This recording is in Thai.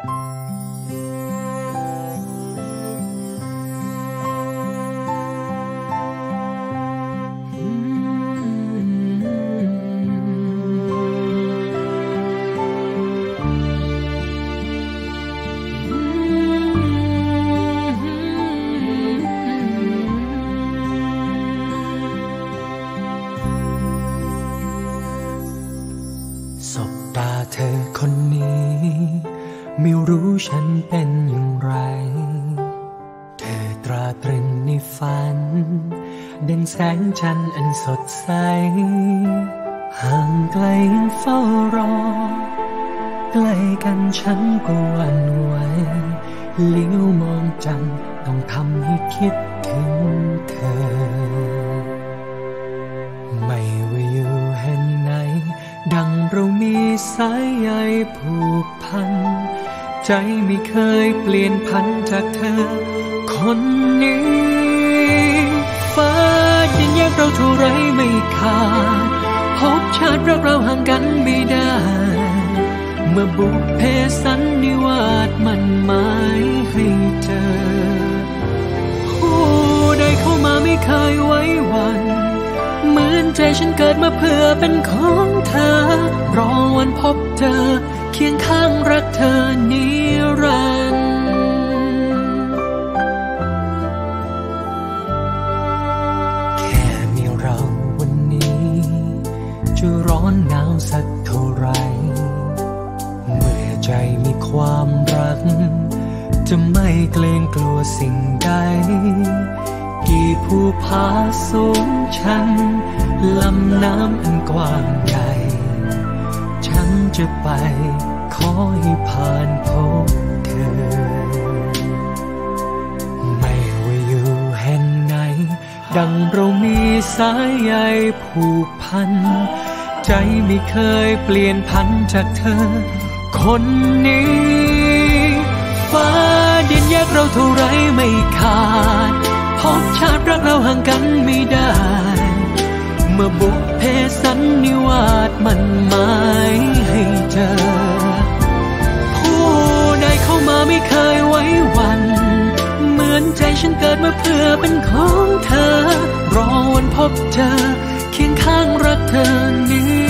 สบตาเธอคนนี้ไม่รู้ฉันเป็นอย่างไรเธอตราตรึงในฝันดังแสงจันทร์อันสดใสห่างไกลยังเฝ้ารอใกล้กันฉันก็หวั่นไหวเลี้ยวมองจันทร์ต้องทำให้คิดถึงเธอไม่ว่าอยู่แห่งไหนดังเรามีสายใยผูกพันใจไม่เคยเปลี่ยนพันจากเธอคนนี้ฟ้าดินแยกเราเท่าไรไม่ขาดพบชาติรักเราห่างกันไม่ได้เมื่อบุพเพสันนิวาสมันหมายให้เจอผู้ใดเข้ามาไม่เคยไว้วันเหมือนใจฉันเกิดมาเพื่อเป็นของเธอรอวันพบเธอเคียงข้างรักเธอนิรันดร์แค่มีเราวันนี้จะร้อนหนาวสักเท่าไรเมื่อใจมีความรักจะไม่เกรงกลัวสิ่งใดกี่ภูผาสูงชันลำน้ำอันกว้างใหญ่ฉันจะไปขอให้ผ่านพบเธอไม่ว่าอยู่แห่งไหนดังเรามีสายใยผูกพันใจไม่เคยเปลี่ยนพันจากเธอคนนี้ฟ้าดินแยกเราเท่าไรไม่ขาดพบชาติรักเราห่างกันไม่ได้เมื่อบุพเพสันนิวาสมันหมายให้เจอผู้ใดเข้ามาไม่เคยไว้วันเหมือนใจฉันเกิดมาเพื่อเป็นของเธอรอวันพบเจอเคียงข้างรักเธอนี้